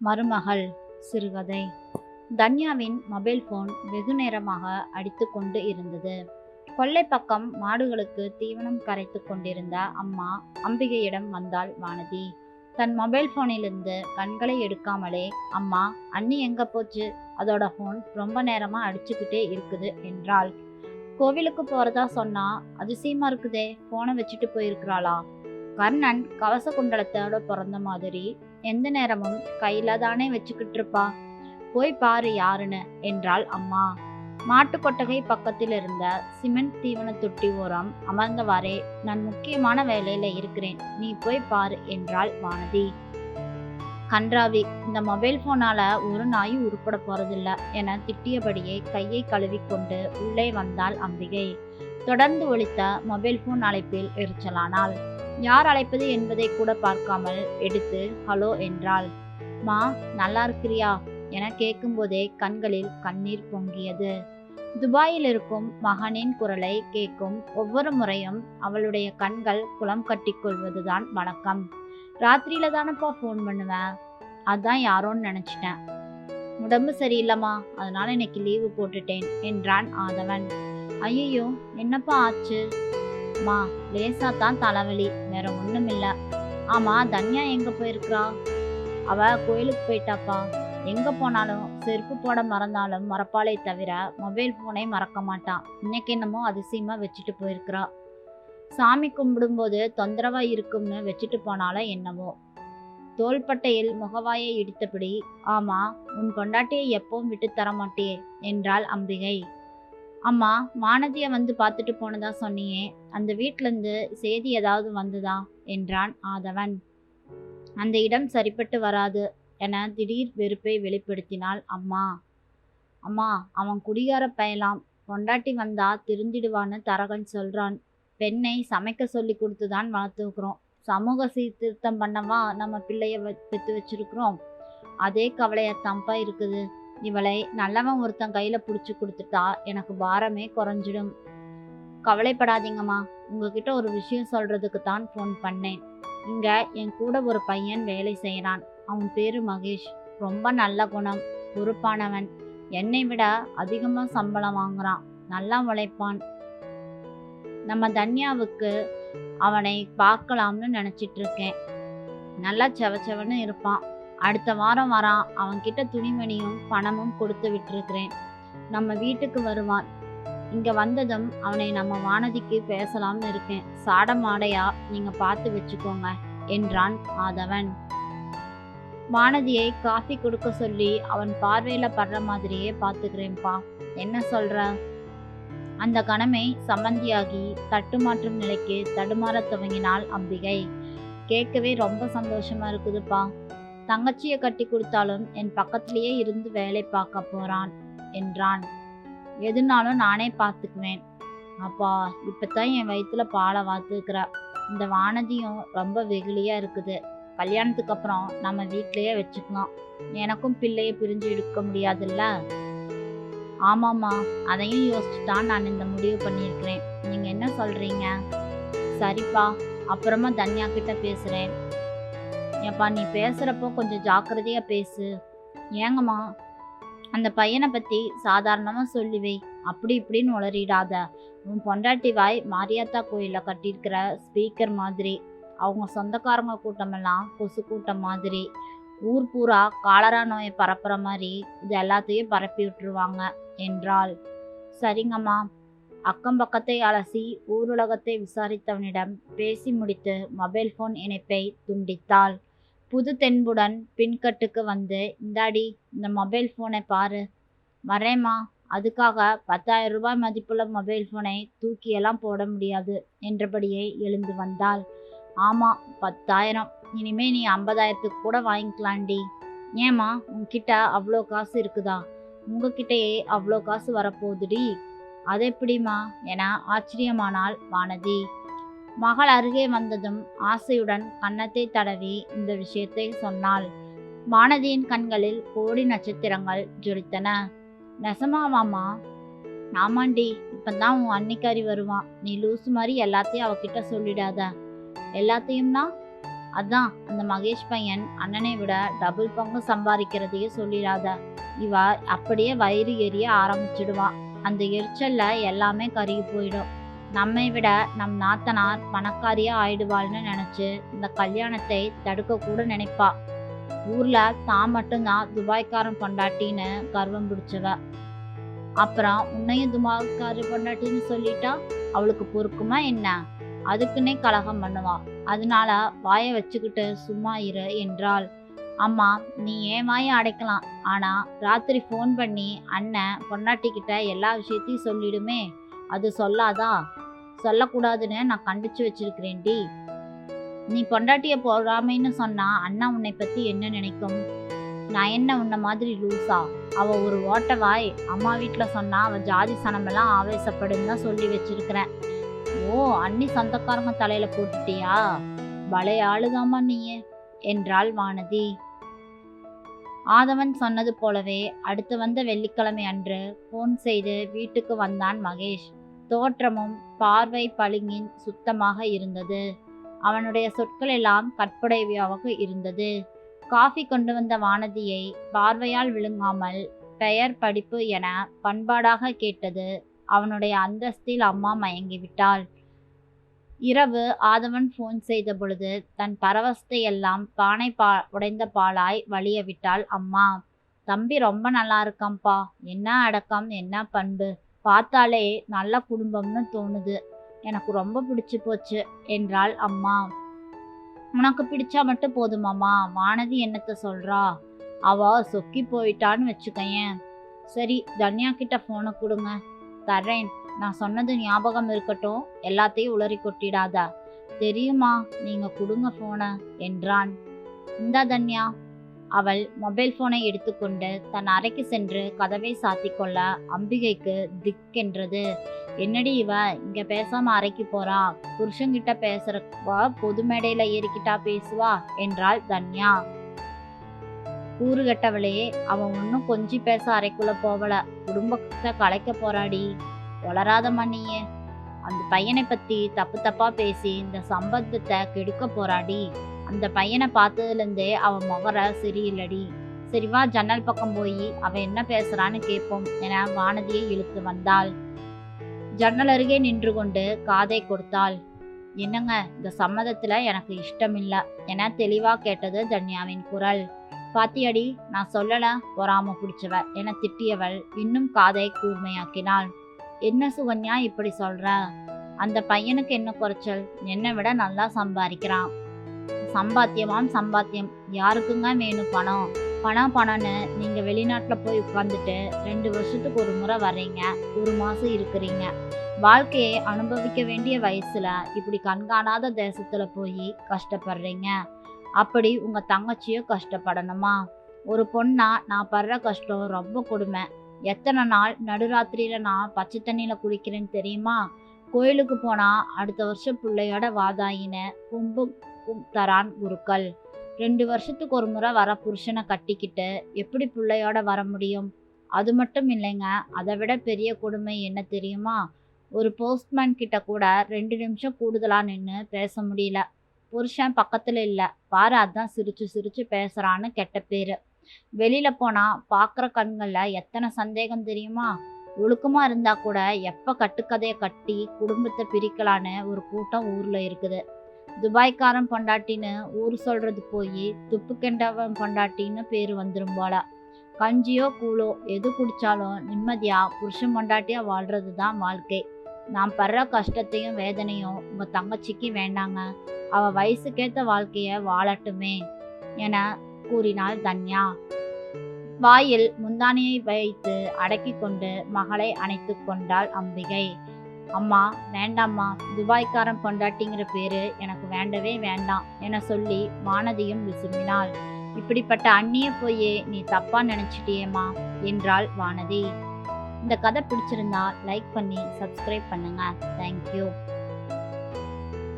மருமகள் சிறுகதை. தன்யாவின் mobile phone வெகு நேரமாக அடித்து கொண்டு இருந்தது. கொல்லை பக்கம் மாடுகளுக்கு தீவனம் கரைத்து கொண்டிருந்த அம்மா அம்பிகையிடம் வந்தாள் வானதி. தன் மொபைல் போனிலிருந்து கண்களை எடுக்காமலே, அம்மா, அண்ணி எங்க போச்சு? அதோட போன் ரொம்ப நேரமா அடிச்சுக்கிட்டே இருக்குது என்றாள். கோவிலுக்கு போறதா சொன்னா அதிசயமா இருக்குதே, போனை வச்சுட்டு போயிருக்கிறாளா? கர்ணன் கவச குண்டலத்தோட பிறந்த மாதிரி எந்த நேரமும் கையில தானே வச்சுக்கிட்டு இருப்பா. போய் பாரு யாருன்னு என்றாள் அம்மா. மாட்டு கொட்டகை பக்கத்தில் இருந்த சிமெண்ட் தீவன தொட்டி ஓரம் அமர்ந்தவாறே, நான் முக்கியமான வேலையில இருக்கிறேன், நீ போய் பாரு என்றாள் வானதி. கன்றாவி, இந்த மொபைல் போனால ஒரு நாயும் உருப்பட போறதில்ல என திட்டியபடியே கையை கழுவிக்கொண்டு உள்ளே வந்தாள் அம்பிகை. தொடர்ந்து ஒலித்த மொபைல் போன் அழைப்பில் எரிச்சலானாள். யார் அழைப்பது என்பதை கூட பார்க்காமல் எடுத்து ஹலோ என்றாள். மா, நல்லா இருக்கிறியா என கேட்கும்போதே கண்களில் கண்ணீர் பொங்கியது. துபாயில் இருக்கும் மகனின் குரலை கேட்கும் ஒவ்வொரு முறையும் அவளுடைய கண்கள் குளம் கட்டி கொள்வதுதான் வழக்கம். ராத்திரியில தானப்பா ஃபோன் பண்ணுவேன், அதான் யாரோன்னு நினைச்சிட்டேன். உடம்பு சரியில்லைம்மா, அதனால இன்னைக்கு லீவு போட்டுட்டேன் என்றான் ஆதவன். ஐயோ, என்னப்பா ஆச்சு? மா, லேசா தான் தலைவலி, வேற ஒண்ணும் இல்ல. ஆமா, தன்யா எங்க போயிருக்கிறா? அவ கோயிலுக்கு போயிட்டாப்பா. எங்க போனாலும் செருப்பு போட மறந்தாலும் மறப்பாளே தவிர மொபைல் போனை மறக்க மாட்டான். இன்னைக்கு என்னமோ அதிசயமா வச்சுட்டு போயிருக்கிறா. சாமி கும்பிடும்போது தொந்தரவா இருக்கும்னு வச்சுட்டு போனால என்னவோ. தோள்பட்டையில் முகவாயை இடித்தபடி, ஆமா, உன் பொண்டாட்டியை எப்பவும் விட்டு தர மாட்டியே என்றாள் அம்பிகை. அம்மா, வானதியை வந்து பார்த்துட்டு போனதா சொன்னியே, அந்த வீட்டிலேருந்து செய்தி ஏதாவது வந்ததா என்றான் ஆதவன். அந்த இடம் சரிப்பட்டு வராது என திடீர் வெறுப்பை வெளிப்படுத்தினாள் அம்மா. அம்மா, அவன் குடிகார பயலாம், பொண்டாட்டி வந்தா திருந்திடுவான்னு தரகன் சொல்றான். பெண்ணை சமைக்க சொல்லி கொடுத்துதான் வளர்த்துக்கிறோம். சமூக சீர்திருத்தம் பண்ணவா நம்ம பிள்ளைய பெற்று வச்சிருக்கிறோம். அதே கவலையத்தான்ப்பா இருக்குது. இவளை நல்லவன் ஒருத்தன் கையில புடிச்சு கொடுத்துட்டா எனக்கு பாரமே குறைஞ்சிடும். கவலைப்படாதீங்கம்மா, உங்ககிட்ட ஒரு விஷயம் சொல்றதுக்கு தான் ஃபோன் பண்ணேன். இங்க என் கூட ஒரு பையன் வேலை செய்யறான். அவன் பேரு மகேஷ். ரொம்ப நல்ல குணம், பொறுப்பானவன். என்னை விட அதிகமா சம்பளம் வாங்குறான். நல்லா உழைப்பான். நம்ம தன்யாவுக்கு அவனை பார்க்கலாம்னு நினைச்சிட்டு இருக்கேன். நல்லா செவச்செவன்னு இருப்பான். அடுத்த வாரம் வரான். அவன்கிட்ட துணிமணியும் பணமும் கொடுத்து விட்டுருக்கிறேன். நம்ம வீட்டுக்கு வருவான். இங்க வந்ததும் அவனை நம்ம வானதிக்கு பேசலாம்னு இருக்கேன். சாட மாடையா நீங்க பார்த்து வச்சுக்கோங்க என்றான் ஆதவன். வானதியை காஃபி கொடுக்க சொல்லி அவன் பார்வையில படுற மாதிரியே பார்த்துக்கிறேன்ப்பா. என்ன சொல்ற? அந்த கணமே சம்மந்தியாகி தட்டுமாற்றும் நிலைக்கு தடுமாற துவங்கினாள் அம்பிகை. கேட்கவே ரொம்ப சந்தோஷமா இருக்குதுப்பா. தங்கச்சியை கட்டி கொடுத்தாலும் என் பக்கத்திலேயே இருந்து வேலை பார்க்க போறான் என்றான். எதுனாலும் நானே பார்த்துக்குவேன். அப்பா, இப்பதான் என் வயிற்றுல பாலை வாத்துக்கிற. இந்த வானதியும் ரொம்ப வெகுளியா இருக்குது. கல்யாணத்துக்கு அப்புறம் நம்ம வீட்டிலேயே வச்சுக்கலாம். எனக்கும் பிள்ளைய பிரிஞ்சு எடுக்க முடியாதுல்ல. ஆமாம்மா, அதையும் யோசிச்சுதான் நான் இந்த முடிவு பண்ணியிருக்கிறேன். நீங்க என்ன சொல்றீங்க? சரிப்பா, அப்புறமா தன்யா கிட்ட பேசுறேன். ஏப்பா, நீ பேசுறப்போ கொஞ்சம் ஜாக்கிரதையா பேசு. ஏங்கம்மா? அந்த பையனை பத்தி சாதாரணமா சொல்லுவே, அப்படி இப்படின்னு உளறிடாத. உன் பொண்டாட்டி வாய் மாரியாத்தா கோயில கட்டியிருக்கிற ஸ்பீக்கர் மாதிரி. அவங்க சொந்தக்காரங்க கூட்டமெல்லாம் கொசு கூட்டம் மாதிரி. ஊர் பூரா காலரா நோயை பரப்புற மாதிரி இது எல்லாத்தையும் பரப்பி விட்டுருவாங்க என்றாள். சரிங்கம்மா. அக்கம் பக்கத்தை அலசி ஊருலகத்தை விசாரித்தவனிடம் பேசி முடித்து மொபைல் போன் இணைப்பை துண்டித்தாள். புது தென்புடன் பின்கட்டுக்கு வந்து, இந்தாடி இந்த மொபைல் போனை பாரு. வரேம்மா. அதுக்காக 10,000 ரூபாய் மதிப்புள்ள மொபைல் போனை தூக்கியெல்லாம் போட முடியாது என்றபடியே எழுந்து வந்தாள். ஆமா, 10,000. இனிமே நீ 50,000த்துக்கு கூட வாங்கிக்கலாண்டி. ஏம்மா, உன்கிட்ட அவ்வளோ காசு இருக்குதா? உங்ககிட்டயே அவ்வளோ காசு வரப்போகுதுடி. அது எப்படிம்மா என ஆச்சரியமானாள் வானதி. மகள் அருகே வந்ததும் ஆசையுடன் கன்னத்தை தடவி இந்த விஷயத்தை சொன்னாள். வானதியின் கண்களில் கோடி நட்சத்திரங்கள் ஜொலித்தன. நெசமாவாமா? ஆமாண்டி, இப்பதான் உன் அன்னிக்காரி வருவான். நீ லூசு மாதிரி எல்லாத்தையும் அவகிட்ட சொல்லிடாத. எல்லாத்தையும்னா? அதான் அந்த மகேஷ் பையன் அண்ணனை விட டபுள் பங்கு சம்பாதிக்கிறதையே சொல்லிடாத. இவ அப்படியே வயிறு எரிய ஆரம்பிச்சிடுவா. அந்த எரிச்சல்ல எல்லாமே கருகி போயிடும். நம்மை விட நம் நாத்தனார் பணக்காரியா ஆயிடுவாள்னு நினைச்சு இந்த கல்யாணத்தை தடுக்க கூட நினைப்பா. ஊர்ல தான் மட்டும்தான் துபாய்க்காரன் பொண்டாட்டின்னு கர்வம் பிடிச்சவ. அப்புறம் உன்னையும் துபாய்க்கார பொண்டாட்டின்னு சொல்லிட்டா அவளுக்கு பொறுக்குமா என்ன? அதுக்குன்னே கலகம் பண்ணுவா. அதனால வாயை வச்சுக்கிட்டு சும்மா இரு என்றாள். அம்மா, நீ ஏன் வாயை அடைக்கலாம். ஆனா ராத்திரி ஃபோன் பண்ணி அண்ணன் பொண்டாட்டிக்கிட்ட எல்லா விஷயத்தையும் சொல்லிடுமே, அது சொல்லாதா? சொல்லக்கூடாதுன்னு நான் கண்டிச்சு வச்சிருக்கிறேன்டி. நீ பொண்டாட்டிய பொறாமைன்னு சொன்னா அண்ணா உன்னை பத்தி என்ன நினைக்கும்? நான் என்ன உன்ன மாதிரி லூசா? அவ ஒரு ஓட்டவாய். அம்மா வீட்டில் சொன்னா அவ ஜாதி சனமெல்லாம் ஆவேசப்படுன்னு தான் சொல்லி வச்சிருக்கிறேன். ஓ, அண்ணி சொந்தக்காரங்க தலையில போட்டுட்டியா? பழைய ஆளுதாமா நீயே என்றாள் வானதி. ஆதவன் சொன்னது போலவே அடுத்து வந்த வெள்ளிக்கிழமை அன்று போன் செய்து வீட்டுக்கு வந்தான் மகேஷ். தோற்றமும் பார்வை பளிங்கின் சுத்தமாக இருந்தது. அவனுடைய சொற்கள் எல்லாம் கற்புடையவையாக இருந்தது. காஃபி கொண்டு வந்த வானதியை பார்வையால் விழுங்காமல் பெயர் படிப்பு என பண்பாடாக கேட்டது. அவனுடைய அந்தஸ்தில் அம்மா மயங்கிவிட்டாள். இரவு ஆதவன் போன் செய்த பொழுது தன் பரவசத்தையெல்லாம் பானை உடைந்த பாலாய் வலிய விட்டாள் அம்மா. தம்பி ரொம்ப நல்லா இருக்காம்பா. என்ன அடக்கம், என்ன பண்பு, பார்த்தாலே நல்ல குடும்பம்னு தோணுது. எனக்கு ரொம்ப பிடிச்சு போச்சு என்றாள் அம்மா. உனக்கு பிடிச்சா மட்டும் போதுமாம்மா. வானதி என்னத்த சொல்றா? அவ சொக்கி போயிட்டான்னு வச்சுக்கையன். சரி, தன்யா கிட்ட போனை கொடுங்க. தர்றேன். நான் சொன்னது ஞாபகம் இருக்கட்டும். எல்லாத்தையும் உளறி கொட்டிடாத. தெரியுமா, நீங்க கொடுங்க போனை என்றான். இந்தா தன்யா. அவள் மொபைல் போனை எடுத்துக்கொண்டு தன் அறைக்கு சென்று கதவை சாத்தி கொள்ள அம்பிகைக்கு திக்கென்றது. என்னடி இவ இங்க பேசாம அறைக்கு போறா? புருஷங்கிட்ட பேசுறவா பொது மேடையில ஏறிக்கிட்டா பேசுவா என்றாள் தன்யா. கூறுகட்டவளே, அவன் ஒன்னும் கொஞ்சி பேச அறைக்குள்ள போவல. குடும்பத்தை கலைக்க போறாடி. வளராத மண்ணியே. அந்த பையனை பத்தி தப்பு தப்பா பேசி இந்த சம்பந்தத்தை கெடுக்க போறாடி. அந்த பையனை பார்த்ததுல இருந்தே அவன் முகர சரியில்லடி. சரிவா, ஜன்னல் பக்கம் போய் அவன் என்ன பேசுறான்னு கேட்போம் என வானதியை இழுத்து வந்தாள். ஜன்னல் அருகே நின்று கொண்டு காதை கொடுத்தாள். என்னங்க, இந்த சம்மதத்துல எனக்கு இஷ்டமில்ல என தெளிவா கேட்டது தன்யாவின் குரல். பாத்தியடி, நான் சொல்லல, பொறாம பிடிச்சவ என திட்டியவள் இன்னும் காதை கூர்மையாக்கினாள். என்ன சுகன்யா இப்படி சொல்ற? அந்த பையனுக்கு என்ன குறைச்சல்? என்னை விட நல்லா சம்பாதிக்கிறான். சம்பாத்தியமாம் சம்பாத்தியம். யாருக்குங்க வேணும் பணம்? பணம் பணம்னு நீங்க வெளிநாட்டுல போய் உட்கார்ந்துட்டு 2 வருஷத்துக்கு ஒரு முறை வர்றீங்க, 1 மாசம் இருக்கிறீங்க. வாழ்க்கையை அனுபவிக்க வேண்டிய வயசுல இப்படி கண்காணாத தேசத்துல போய் கஷ்டப்படுறீங்க. அப்படி உங்க தங்கச்சியும் கஷ்டப்படணுமா? ஒரு பொண்ணா நான் படுற கஷ்டம் ரொம்ப கொடுமை. எத்தனை நாள் நடுராத்திரியில நான் பச்சை தண்ணியில குளிக்கிறேன்னு தெரியுமா? கோயிலுக்கு போனா அடுத்த வருஷம் பிள்ளையோட வாதாயின கும்பு தரான் குருக்கள். 2 வருஷத்துக்கு ஒரு முறை வர புருஷனை கட்டிக்கிட்டு எப்படி பிள்ளையோட வர முடியும்? அது மட்டும் இல்லைங்க, அதை விட பெரிய கொடுமை என்ன தெரியுமா? ஒரு போஸ்ட்மேன் கிட்ட கூட 2 நிமிஷம் கூடுதலா நின்று பேச முடியல. புருஷன் பக்கத்துல இல்ல பாரு, அதான் சிரிச்சு சிரிச்சு பேசுறான்னு கெட்ட பேரு. வெளியில போனா பாக்குற கண்கள்ல எத்தனை சந்தேகம் தெரியுமா? ஒழுக்கமா இருந்தா கூட எப்ப கட்டுக்கதைய கட்டி குடும்பத்தை பிரிக்கலான்னு ஒரு கூட்டம் ஊர்ல இருக்குது. துபாய்க்காரன் பொண்டாட்டின்னு ஊர் சொல்றது போய் துப்பு கெண்டவன் பொண்டாட்டின்னு பேரு வந்துடும் போல. கஞ்சியோ கூழோ எது குடிச்சாலும் நிம்மதியா புருஷன் பொண்டாட்டியா வாழ்றது தான் வாழ்க்கை. நான் படுற கஷ்டத்தையும் வேதனையும் உங்க தங்கச்சிக்கு வேண்டாங்க. அவ வயசுக்கேத்த வாழ்க்கைய வாழட்டுமே என கூறினாள் தன்யா. வாயில் முந்தானியை வைத்து அடக்கி கொண்டு மகளை அணைத்து கொண்டாள் அம்பிகை. அம்மா, வேண்டாம்மா, துபாய்க்காரன் பொண்டாட்டிங்கிற பேரு எனக்கு வேண்டவே வேண்டாம் என சொல்லி வானதியும் விசும்பினாள். இப்படிப்பட்ட அண்ணிய போயே நீ தப்பா நினைச்சிட்டியேம்மா என்றாள் வானதி. இந்த கதை பிடிச்சிருந்தா லைக் பண்ணி சப்ஸ்கிரைப் பண்ணுங்க. தேங்க்யூ.